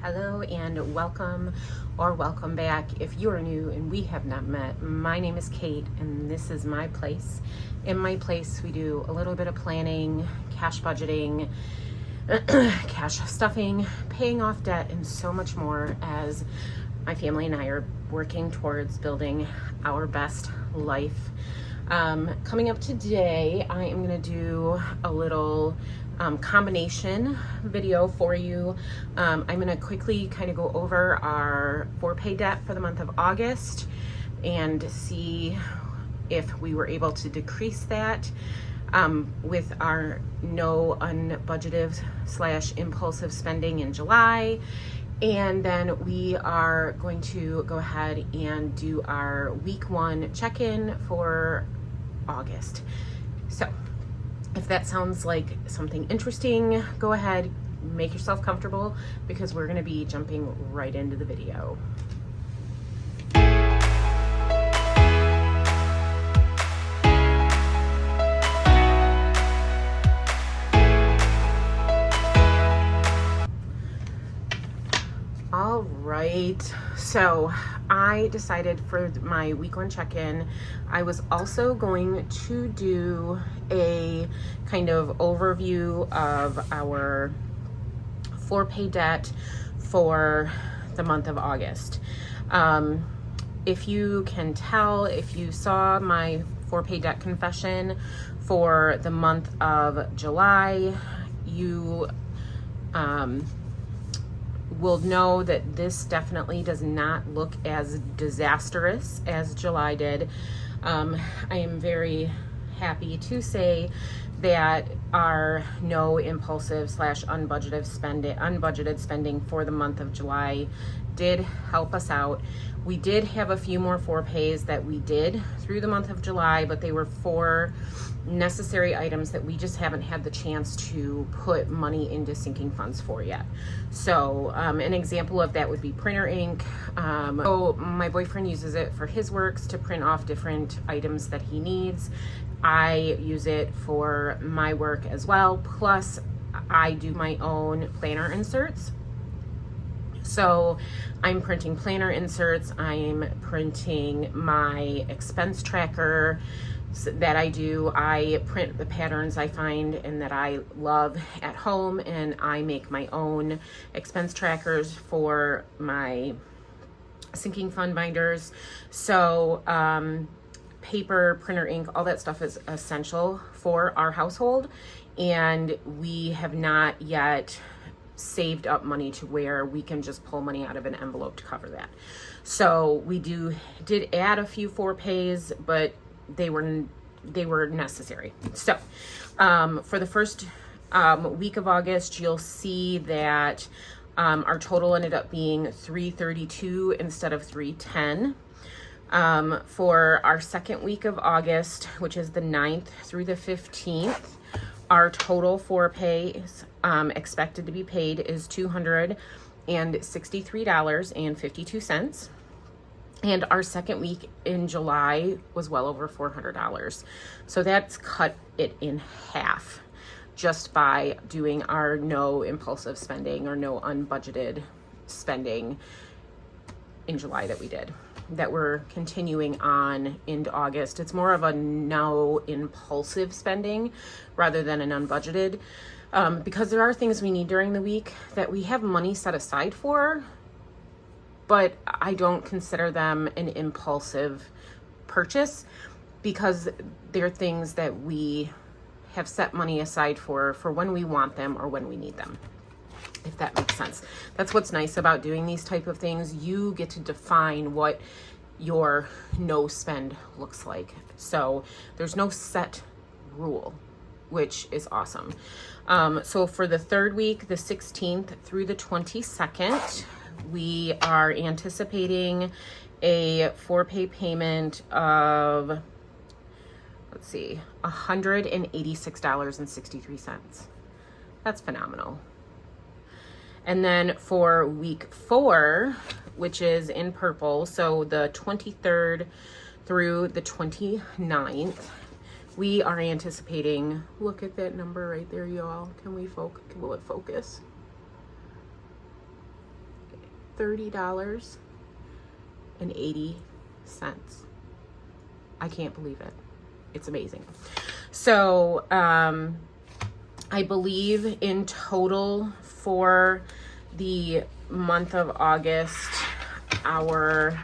Hello and welcome or welcome back. If you are new and we have not met, my name is Kate and this is my place. In my place, we do a little bit of planning, cash budgeting, cash stuffing, paying off debt, and so much more as my family and I are working towards building our best life. Coming up today, I am going to do a little combination video for you. I'm going to quickly kind of go over our for-pay debt for the month of August and see if we were able to decrease that with our no unbudgeted / impulsive spending in July. And then we are going to go ahead and do our week 1 check-in for August. So if that sounds like something interesting, go ahead, make yourself comfortable because we're going to be jumping right into the video. All right, so I decided for my week 1 check-in, I was also going to do a kind of overview of our for-pay debt for the month of August. If you can tell, if you saw my for-pay debt confession for the month of July, you will know that this definitely does not look as disastrous as July did. I am very happy to say that our no impulsive / unbudgeted spending for the month of July did help us out. We did have a few more for-pays that we did through the month of July, but they were for necessary items that we just haven't had the chance to put money into sinking funds for yet. So an example of that would be printer ink. So my boyfriend uses it for his works to print off different items that he needs. I use it for my work as well. Plus I do my own planner inserts. So I'm printing planner inserts, I'm printing my expense tracker that I do. I print the patterns I find and that I love at home, and I make my own expense trackers for my sinking fund binders. So paper, printer ink, all that stuff is essential for our household, and we have not yet saved up money to where we can just pull money out of an envelope to cover that. So we did add a few for-pays, but they were necessary. So for the first week of August, you'll see that our total ended up being $332 instead of $310. For our second week of August, which is the 9th through the 15th, our total for-pays expected to be paid is $263.52. And our second week in July was well over $400. So that's cut it in half just by doing our no impulsive spending or no unbudgeted spending in July that we did, that we're continuing on into August. It's more of a no impulsive spending rather than an unbudgeted, because there are things we need during the week that we have money set aside for, but I don't consider them an impulsive purchase because they're things that we have set money aside for when we want them or when we need them, if that makes sense. That's what's nice about doing these type of things. You get to define what your no spend looks like. So there's no set rule, which is awesome. So for the third week, the 16th through the 22nd, we are anticipating a for-pay payment of, let's see, $186.63. That's phenomenal. And then for week 4, which is in purple, so the 23rd through the 29th, we are anticipating, look at that number right there, y'all. Will it focus? $30.80. I can't believe it. It's amazing. So I believe in total for the month of August, our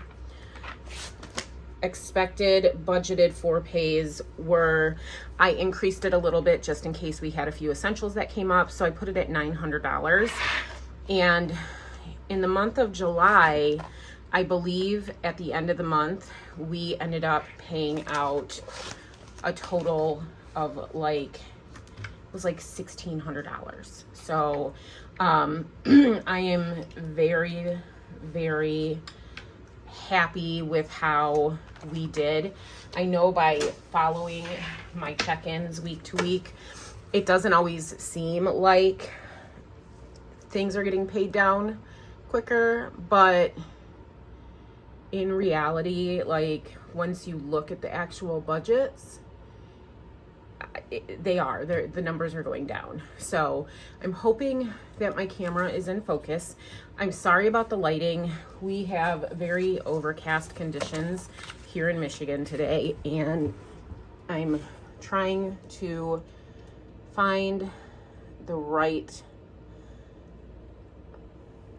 expected budgeted for pays were, I increased it a little bit just in case we had a few essentials that came up. So I put it at $900. And in the month of July, I believe at the end of the month, we ended up paying out a total of like, it was like $1,600. So I am very, very happy with how we did. I know by following my check-ins week to week, it doesn't always seem like things are getting paid down quicker, but in reality, like once you look at the actual budgets, the numbers are going down. So I'm hoping that my camera is in focus. I'm sorry about the lighting. We have very overcast conditions here in Michigan today, and I'm trying to find the right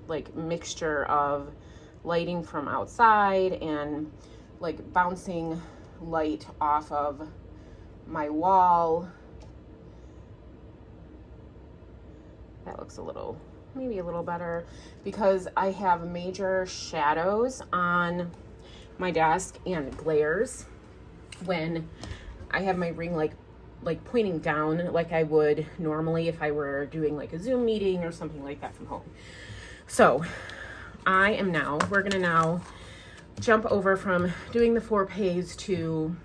like mixture of lighting from outside and like bouncing light off of my wall. That looks maybe a little better, because I have major shadows on my desk and glares when I have my ring like pointing down like I would normally if I were doing like a Zoom meeting or something like that from home. So we're gonna now jump over from doing the 4 pays to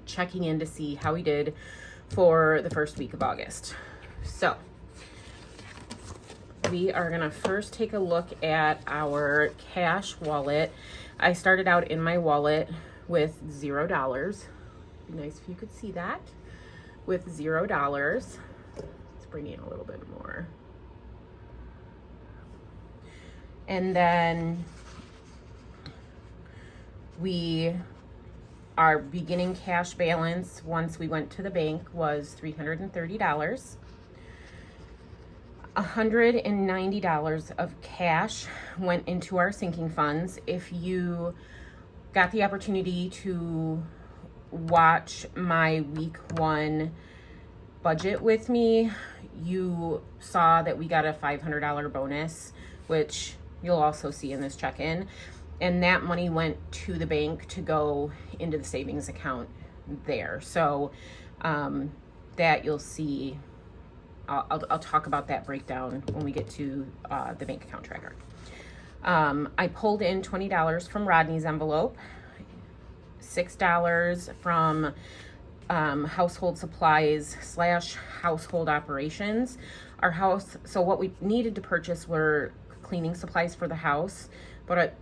checking in to see how we did for the first week of August. So we are gonna first take a look at our cash wallet. I started out in my wallet with $0. Be nice if you could see that. With $0. Let's bring in a little bit more. And then our beginning cash balance once we went to the bank was $330. $190 of cash went into our sinking funds. If you got the opportunity to watch my week 1 budget with me, you saw that we got a $500 bonus, which you'll also see in this check-in. And that money went to the bank to go into the savings account there. So that you'll see, I'll talk about that breakdown when we get to the bank account tracker. I pulled in $20 from Rodney's envelope, $6 from household supplies / household operations. So what we needed to purchase were cleaning supplies for the house, but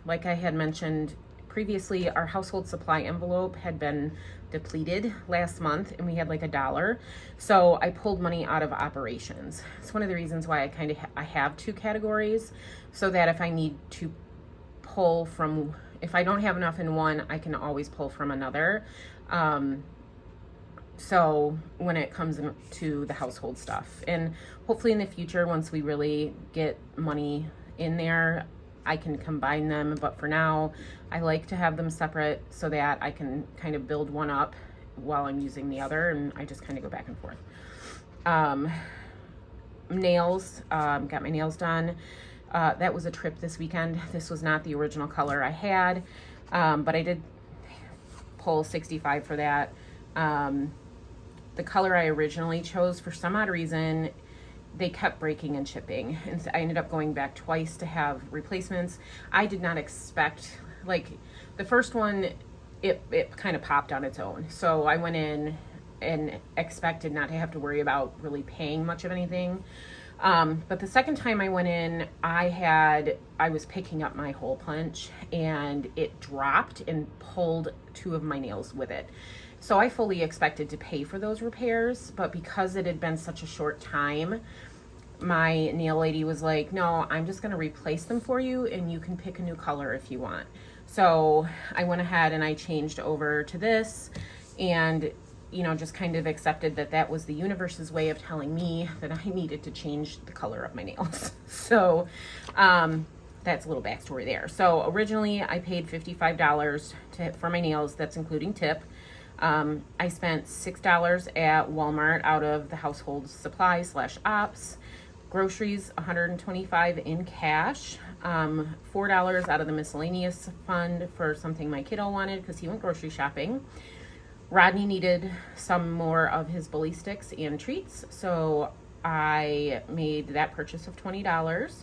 like I had mentioned previously, our household supply envelope had been depleted last month and we had like $1. So I pulled money out of operations. It's one of the reasons why I have 2 categories, so that if I need to pull from, if I don't have enough in one, I can always pull from another. So when it comes to the household stuff, and hopefully in the future, once we really get money in there, I can combine them. But for now, I like to have them separate so that I can kind of build one up while I'm using the other, and I just kind of go back and forth. Nails, got my nails done. That was a trip this weekend. This was not the original color I had, but I did pull $65 for that. The color I originally chose, for some odd reason, they kept breaking and chipping, and so I ended up going back twice to have replacements. I did not expect, like the first one, it kind of popped on its own. So I went in and expected not to have to worry about really paying much of anything. But the second time I went in, I was picking up my hole punch and it dropped and pulled 2 of my nails with it. So I fully expected to pay for those repairs, but because it had been such a short time, my nail lady was like, no, I'm just going to replace them for you and you can pick a new color if you want. So I went ahead and I changed over to this, and you know, just kind of accepted that that was the universe's way of telling me that I needed to change the color of my nails. So that's a little backstory there. So originally I paid $55 for my nails. That's including tip. I spent $6 at Walmart out of the household supplies / ops. Groceries, $125 in cash. $4 out of the miscellaneous fund for something my kiddo wanted because he went grocery shopping. Rodney needed some more of his bully sticks and treats, so I made that purchase of $20.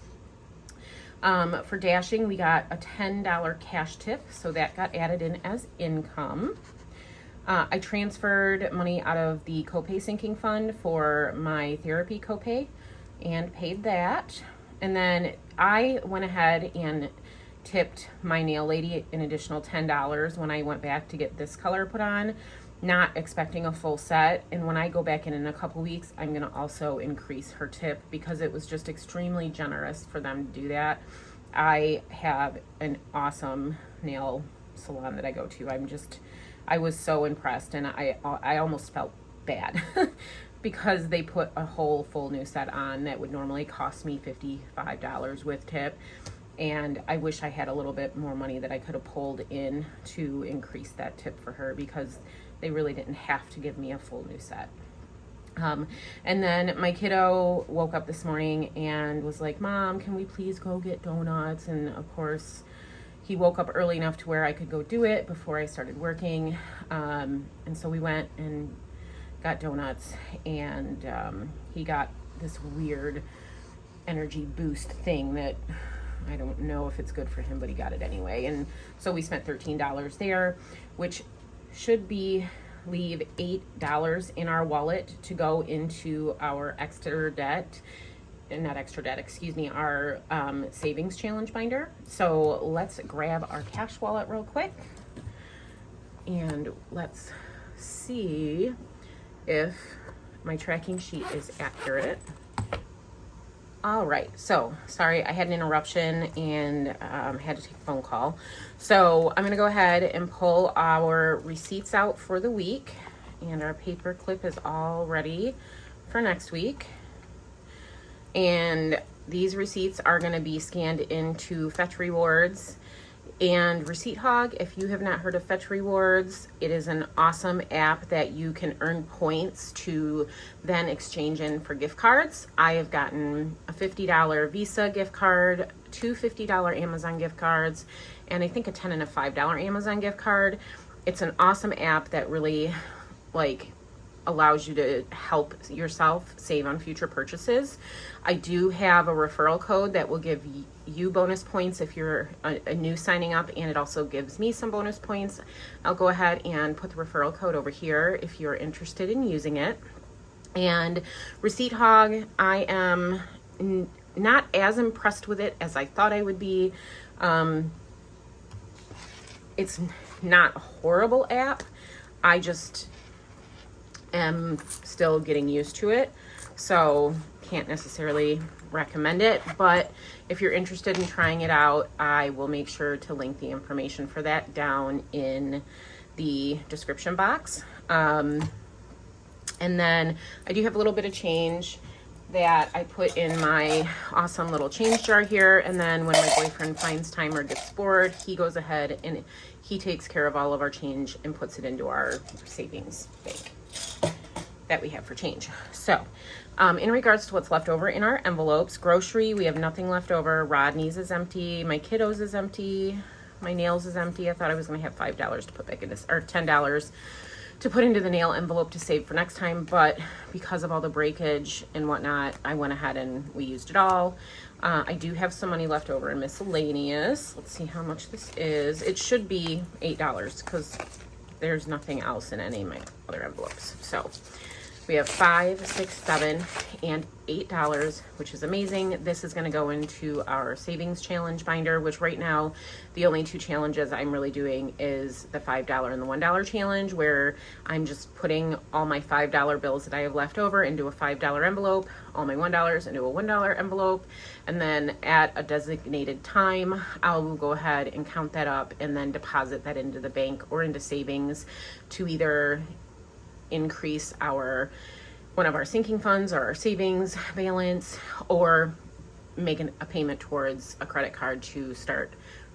For dashing, we got a $10 cash tip, so that got added in as income. I transferred money out of the copay sinking fund for my therapy copay and paid that. And then I went ahead and tipped my nail lady an additional $10 when I went back to get this color put on, not expecting a full set. And when I go back in a couple weeks, I'm going to also increase her tip because it was just extremely generous for them to do that. I have an awesome nail salon that I go to. I was so impressed, and I almost felt bad because they put a whole full new set on that would normally cost me $55 with tip. And I wish I had a little bit more money that I could have pulled in to increase that tip for her, because they really didn't have to give me a full new set. And then my kiddo woke up this morning and was like, Mom, can we please go get donuts? And of course, he woke up early enough to where I could go do it before I started working. And so we went and got donuts, and he got this weird energy boost thing that I don't know if it's good for him, but he got it anyway. And so we spent $13 there, which should leave $8 in our wallet to go into our our savings challenge binder. So let's grab our cash wallet real quick and let's see if my tracking sheet is accurate. All right, so sorry, I had an interruption and had to take a phone call. So I'm gonna go ahead and pull our receipts out for the week, and our paper clip is all ready for next week. And these receipts are gonna be scanned into Fetch Rewards and Receipt Hog. If you have not heard of Fetch Rewards, it is an awesome app that you can earn points to then exchange in for gift cards. I have gotten a $50 Visa gift card, two $50 Amazon gift cards, and I think a $10 and a $5 Amazon gift card. It's an awesome app that really allows you to help yourself save on future purchases. I do have a referral code that will give you bonus points if you're a new signing up, and it also gives me some bonus points. I'll go ahead and put the referral code over here if you're interested in using it. And Receipt Hog, I am not as impressed with it as I thought I would be. It's not a horrible app. I just am still getting used to it, so can't necessarily recommend it. But if you're interested in trying it out, I will make sure to link the information for that down in the description box. And then I do have a little bit of change that I put in my awesome little change jar here, and then when my boyfriend finds time or gets bored, he goes ahead and he takes care of all of our change and puts it into our savings bank that we have for change. So in regards to what's left over in our envelopes, grocery, we have nothing left over. Rodney's is empty, my kiddos is empty, my nails is empty. I thought I was going to have $5 to put back into, or $10 to put into the nail envelope to save for next time, but because of all the breakage and whatnot, I went ahead and we used it all. I do have some money left over in miscellaneous. Let's see how much this is. It should be $8 because there's nothing else in any of my other envelopes. So We have $5, $6, $7, and $8, which is amazing. This is going to go into our savings challenge binder, which right now the only two challenges I'm really doing is the $5 and the $1 challenge, where I'm just putting all my $5 bills that I have left over into a $5 envelope, all my $1 into a $1 envelope, and then at a designated time, I'll go ahead and count that up and then deposit that into the bank or into savings to either increase one of our sinking funds or our savings balance, or make a payment towards a credit card to start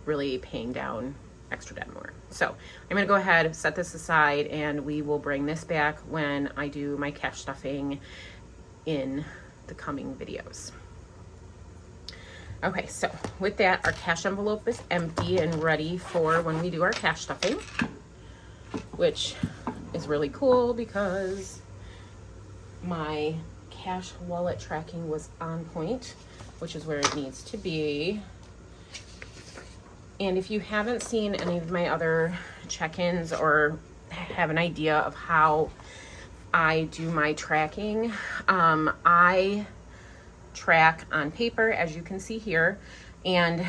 really paying down extra debt more. So I'm going to go ahead and set this aside, and we will bring this back when I do my cash stuffing in the coming videos. Okay, so with that, our cash envelope is empty and ready for when we do our cash stuffing, which is really cool because my cash wallet tracking was on point, which is where it needs to be. And if you haven't seen any of my other check-ins or have an idea of how I do my tracking, I track on paper, as you can see here, and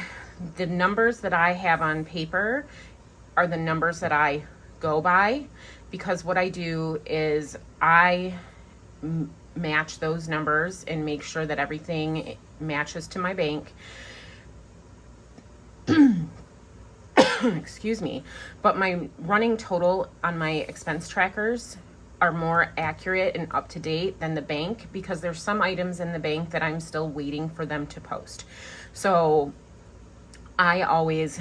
the numbers that I have on paper are the numbers that I go by, because what I do is I match those numbers and make sure that everything matches to my bank. Excuse me. But my running total on my expense trackers are more accurate and up to date than the bank, because there's some items in the bank that I'm still waiting for them to post. So I always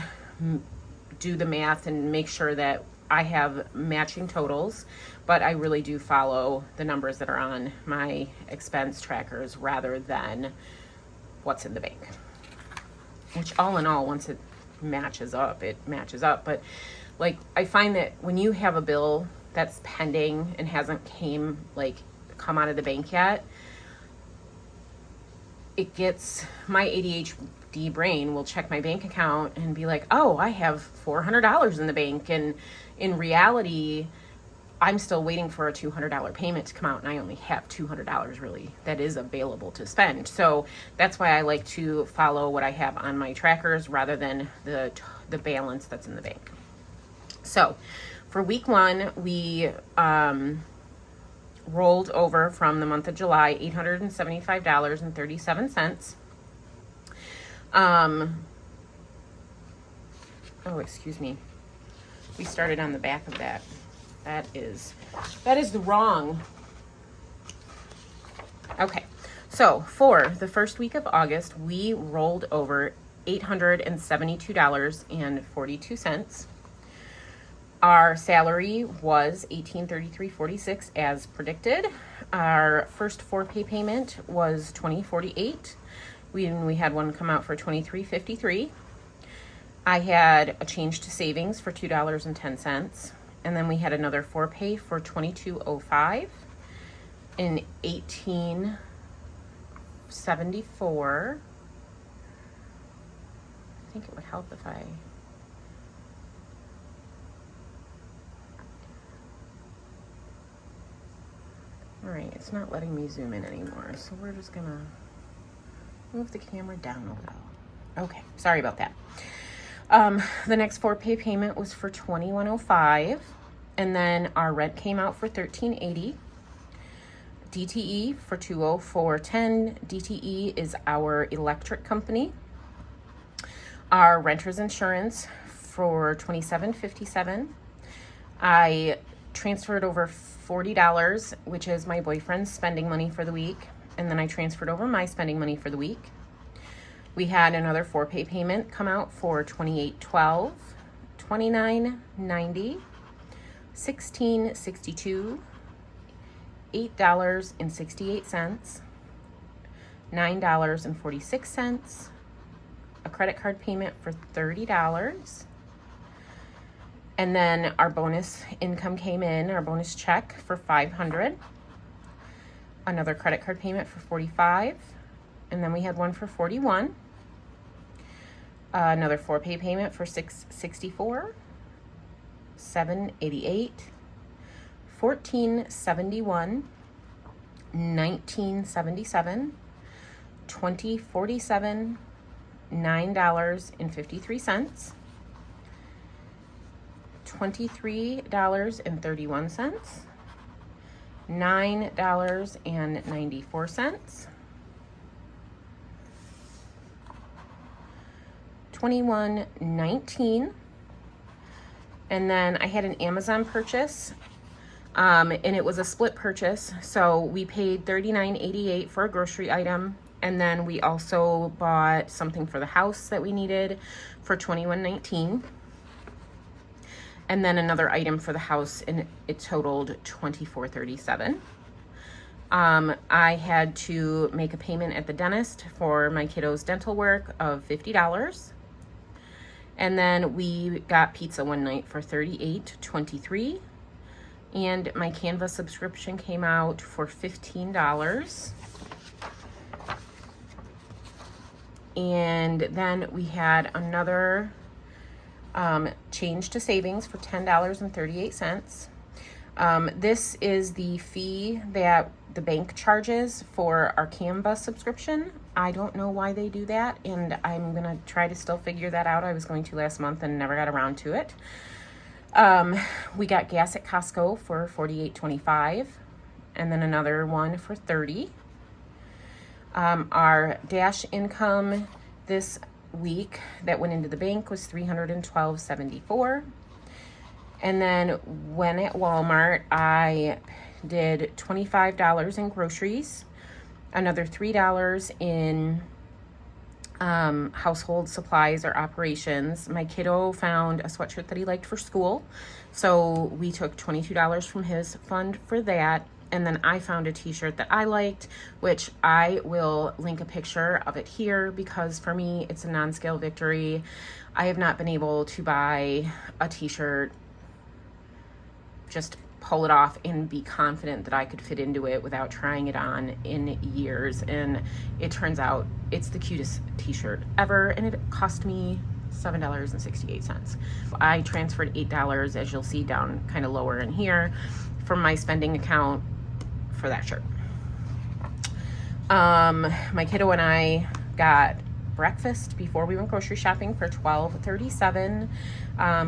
do the math and make sure that I have matching totals, but I really do follow the numbers that are on my expense trackers rather than what's in the bank. Which all in all, once it matches up, it matches up. But like, I find that when you have a bill that's pending and hasn't come out of the bank yet, it gets, my ADHD brain will check my bank account and be like, oh, I have $400 in the bank. And in reality, I'm still waiting for a $200 payment to come out, and I only have $200 really that is available to spend. So that's why I like to follow what I have on my trackers rather than the balance that's in the bank. So for week 1, we rolled over from the month of July $875.37. Oh, excuse me. We started on the back of that. That is the wrong. Okay, so for the first week of August, we rolled over $872.42. Our salary was $1833.46 as predicted. Our first 4-pay payment was $20.48. We had one come out for $23.53. I had a change to savings for $2.10, and then we had another 4-pay for $22.05 and $18.74. I think it would help if I. All right, it's not letting me zoom in anymore, so we're just gonna move the camera down a little. Okay, sorry about that. The next 4-pay payment was for $21.05, and then our rent came out for $13.80. DTE for $204.10. DTE is our electric company. Our renter's insurance for $27.57. I transferred over $40, which is my boyfriend's spending money for the week, and then I transferred over my spending money for the week. We had another 4-pay payment come out for $28.12, $29.90, $16.62, $8.68, $9.46, a credit card payment for $30, and then our bonus income came in, our bonus check for $500, another credit card payment for $45, and then we had one for $41, another 4-pay payment for $664, $788, $1471, $19.77, $20.47, $9.53, $23.31, $9.94, $21.19, and then I had an Amazon purchase, and it was a split purchase, so we paid $39.88 for a grocery item, and then we also bought something for the house that we needed for $21.19, and then another item for the house, and it totaled $24.37. I had to make a payment at the dentist for my kiddo's dental work of $50. And then we got pizza one night for $38.23. And my Canva subscription came out for $15. And then we had another change to savings for $10.38. This is the fee that the bank charges for our Canva subscription. I don't know why they do that, and I'm gonna try to still figure that out. I was going to last month and never got around to it. We got gas at Costco for $48.25, and then another one for $30. Our dash income this week that went into the bank was $312.74. And then when at Walmart, I did $25 in groceries, another $3 in household supplies or operations. My kiddo found a sweatshirt that he liked for school, so we took $22 from his fund for that. And then I found a t-shirt that I liked, which I will link a picture of it here, because for me, it's a non-scale victory. I have not been able to buy a t-shirt, just pull it off and be confident that I could fit into it without trying it on in years. And it turns out it's the cutest t-shirt ever, and it cost me $7.68. I transferred $8, as you'll see down kind of lower in here, from my spending account for that shirt. My kiddo and I got breakfast before we went grocery shopping for $12.37.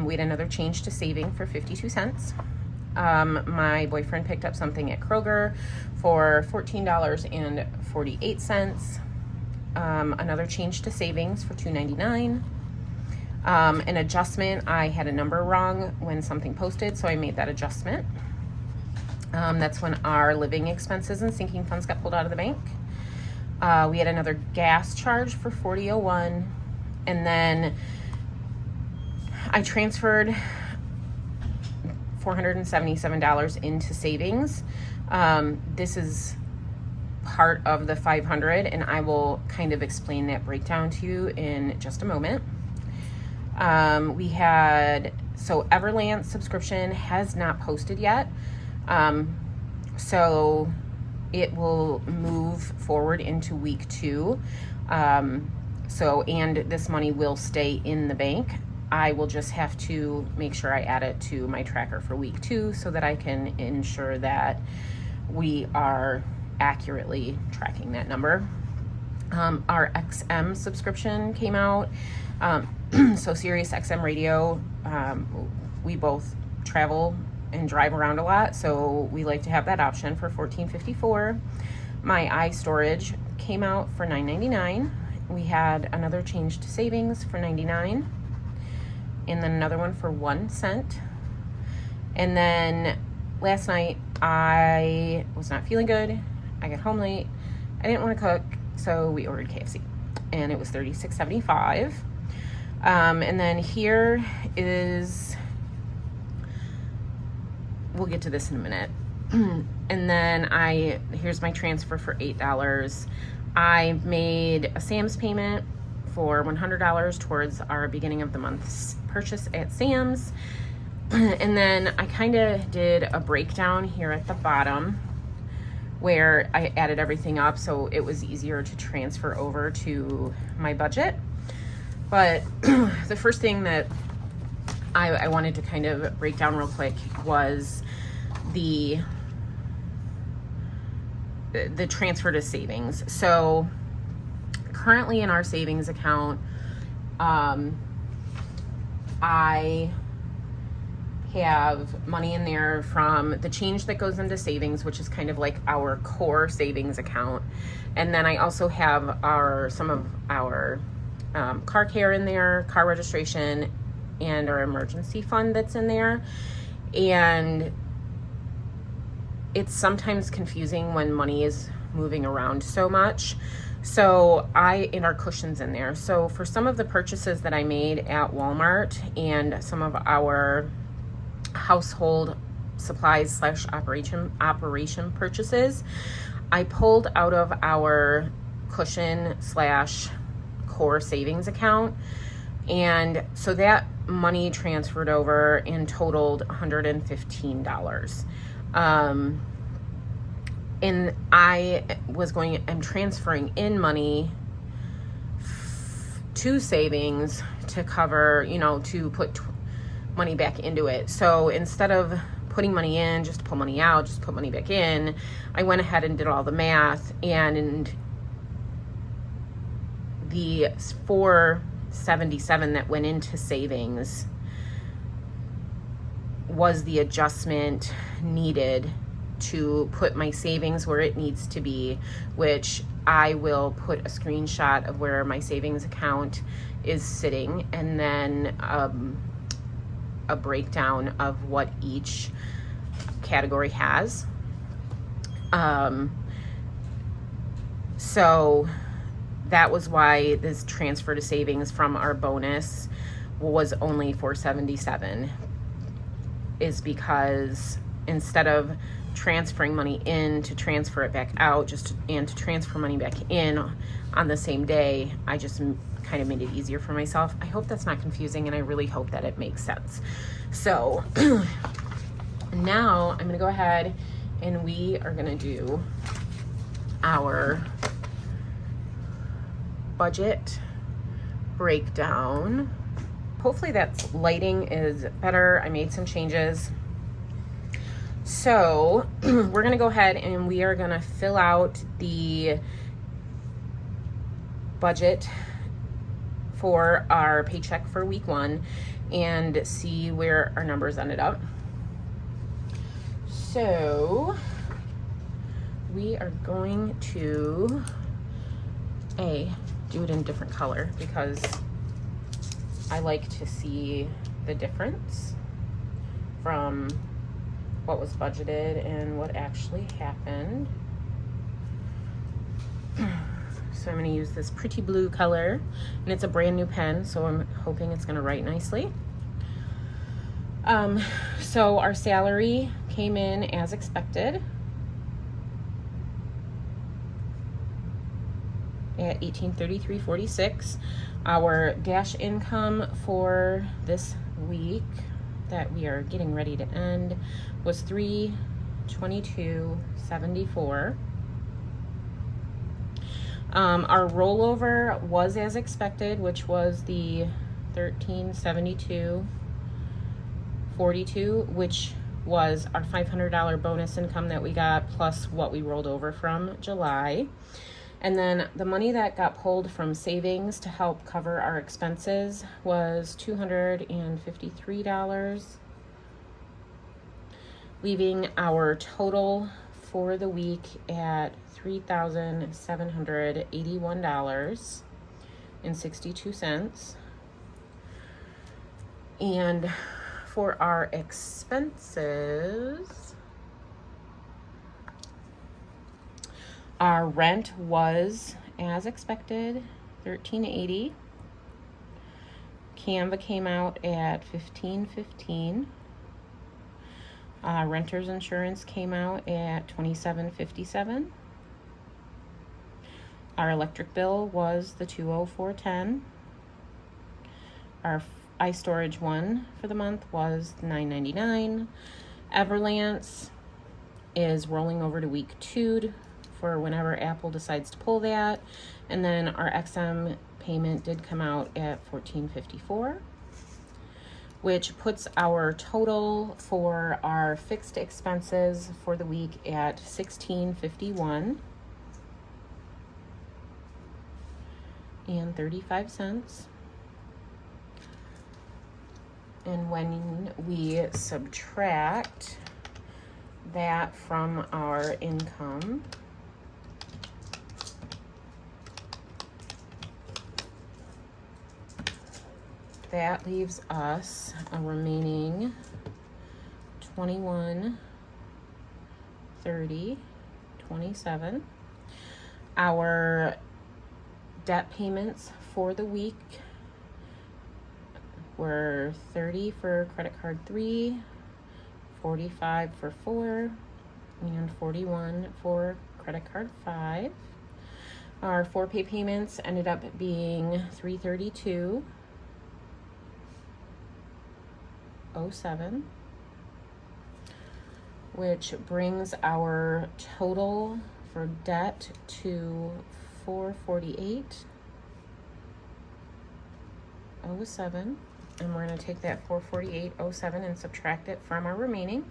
We had another change to saving for 52 cents. My boyfriend picked up something at Kroger for $14.48. Another change to savings for $2.99. An adjustment, I had a number wrong when something posted, so I made that adjustment. That's when our living expenses and sinking funds got pulled out of the bank. We had another gas charge for $40.01, and then I transferred $477 into savings. This is part of the 500, and I will kind of explain that breakdown to you in just a moment. We had, so Everland subscription has not posted yet. So it will move forward into week 2. And this money will stay in the bank. I will just have to make sure I add it to my tracker for week 2 so that I can ensure that we are accurately tracking that number. Our XM subscription came out. So Sirius XM radio, we both travel and drive around a lot, so we like to have that option for $14.54. My iStorage came out for $9.99. We had another change to savings for $99, and then another one for 1 cent. And then last night I was not feeling good. I got home late. I didn't want to cook, so we ordered KFC, and it was $36.75. And then here is, we'll get to this in a minute. And then here's my transfer for $8. I made a Sam's payment for $100 towards our beginning of the month's purchase at Sam's. And then I kind of did a breakdown here at the bottom where I added everything up so it was easier to transfer over to my budget. But the first thing that I wanted to kind of break down real quick was the the transfer to savings. So currently in our savings account, I have money in there from the change that goes into savings, which is kind of like our core savings account. And then I also have some of our car care in there, car registration, and our emergency fund that's in there. And it's sometimes confusing when money is moving around so much. So in our cushions in there. So for some of the purchases that I made at Walmart and some of our household supplies / operation purchases, I pulled out of our cushion / core savings account. And so that money transferred over and totaled $115. And I'm transferring in money to savings to cover, to put money back into it. So instead of putting money in just to pull money out, just put money back in, I went ahead and did all the math, and the $477 that went into savings was the adjustment needed to put my savings where it needs to be, which I will put a screenshot of where my savings account is sitting, and then a breakdown of what each category has. So that was why this transfer to savings from our bonus was only $477, is because instead of transferring money in to transfer it back out, and to transfer money back in on the same day, I just kind of made it easier for myself. I hope that's not confusing, and I really hope that it makes sense. So now I'm going to go ahead and we are going to do our budget breakdown. Hopefully that lighting is better. I made some changes. So we're going to go ahead and we are going to fill out the budget for our paycheck for week 1 and see where our numbers ended up. So we are going to do it in a different color because I like to see the difference from what was budgeted and what actually happened. So I'm going to use this pretty blue color, and it's a brand new pen, so I'm hoping it's going to write nicely. So our salary came in as expected at $1833.46. Our dash income for this week that we are getting ready to end was $322.74. Our rollover was as expected, which was the $1372.42, which was our $500 bonus income that we got plus what we rolled over from July. And then the money that got pulled from savings to help cover our expenses was $253, leaving our total for the week at $3,781.62. And for our expenses, our rent was, as expected, $13.80. Canva came out at $15.15. Renter's insurance came out at $27.57. Our electric bill was the $204.10. Our iStorage one for the month was $9.99. Everlance is rolling over to week 2 for whenever Apple decides to pull that. And then our XM payment did come out at $14.54. which puts our total for our fixed expenses for the week at $16.51.35. And when we subtract that from our income, that leaves us a remaining $21.30.27. Our debt payments for the week were $30 for credit card 3, $45 for 4, and $41 for credit card 5. Our 4 pay payments ended up being $332.07, which brings our total for debt to $448.07. And we're going to take that $448.07 and subtract it from our remaining,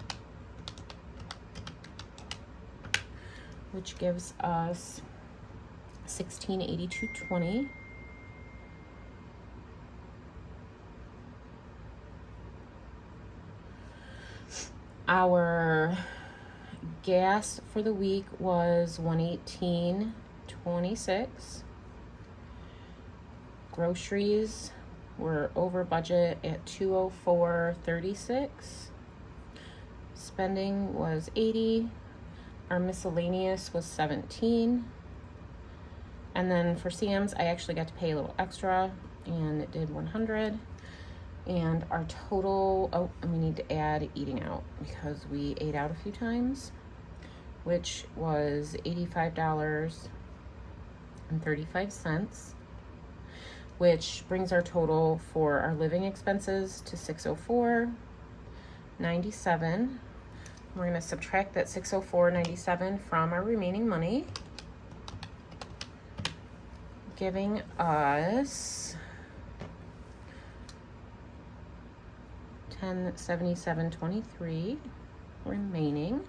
which gives us $1682.20. Our gas for the week was $118.26. Groceries were over budget at $204.36. Spending was $80. Our miscellaneous was $17. And then for Sam's, I actually got to pay a little extra, and it did $100. And our total, and we need to add eating out because we ate out a few times, which was $85.35, which brings our total for our living expenses to $604.97. We're going to subtract that $604.97 from our remaining money, giving us $1077.23 remaining.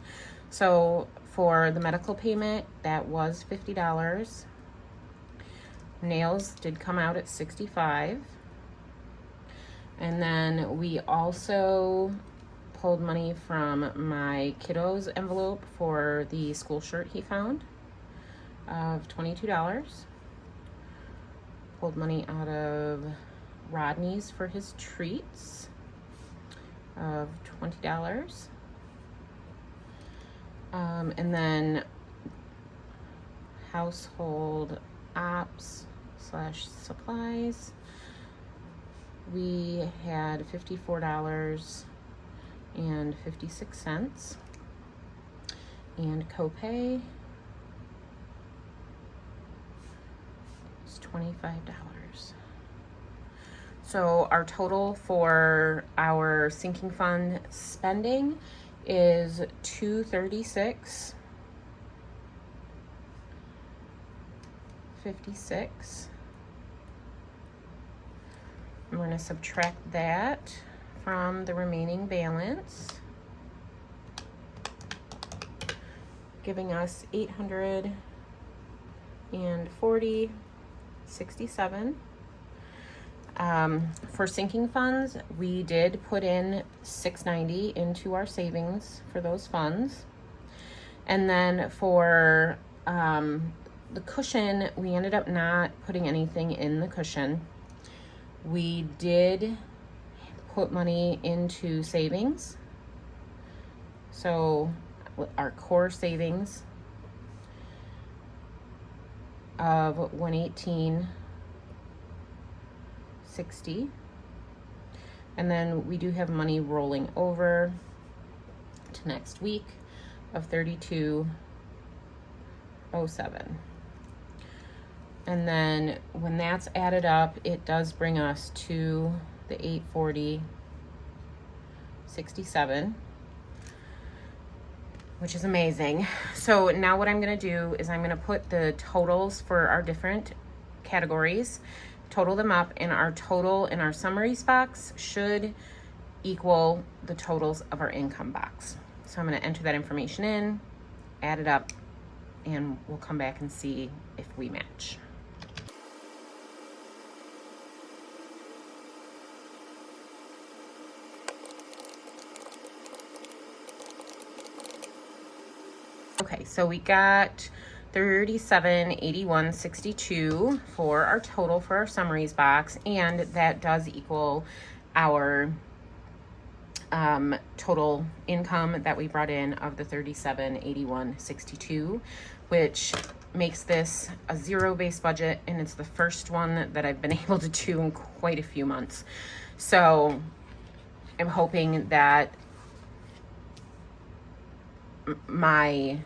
So for the medical payment, that was $50. Nails did come out at $65. And then we also pulled money from my kiddo's envelope for the school shirt he found of $22. Pulled money out of Rodney's for his treats of $20. And then household ops / supplies, we had $54.56, and copay is $25. So our total for our sinking fund spending is $236.56. I'm going to subtract that from the remaining balance, giving us $840.67. For sinking funds, we did put in $690 into our savings for those funds. And then for the cushion, we ended up not putting anything in the cushion. We did put money into savings. So our core savings of $118.60. And then we do have money rolling over to next week of $32.07. And then when that's added up, it does bring us to the $840.67, which is amazing. So now what I'm going to do is I'm going to put the totals for our different categories, total them up, and our total in our summaries box should equal the totals of our income box. So I'm going to enter that information in, add it up, and we'll come back and see if we match. Okay, so we got 3781.62 for our total for our summaries box, and that does equal our total income that we brought in of the 3781.62, which makes this a zero-based budget, and it's the first one that I've been able to do in quite a few months. So I'm hoping that my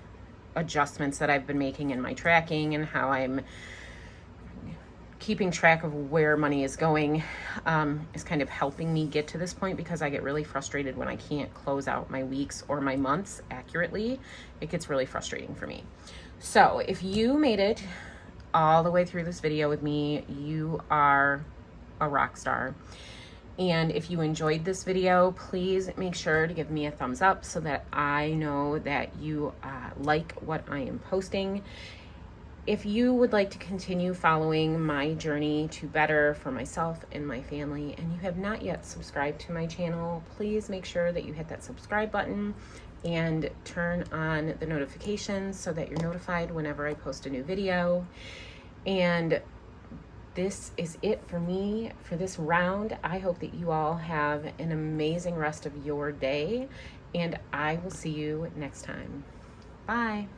adjustments that I've been making in my tracking and how I'm keeping track of where money is going is kind of helping me get to this point, because I get really frustrated when I can't close out my weeks or my months accurately. It gets really frustrating for me. So if you made it all the way through this video with me, you are a rock star. And if you enjoyed this video, please make sure to give me a thumbs up so that I know that you like what I am posting. If you would like to continue following my journey to better for myself and my family, and you have not yet subscribed to my channel, please make sure that you hit that subscribe button and turn on the notifications so that you're notified whenever I post a new video. And this is it for me for this round. I hope that you all have an amazing rest of your day, and I will see you next time. Bye.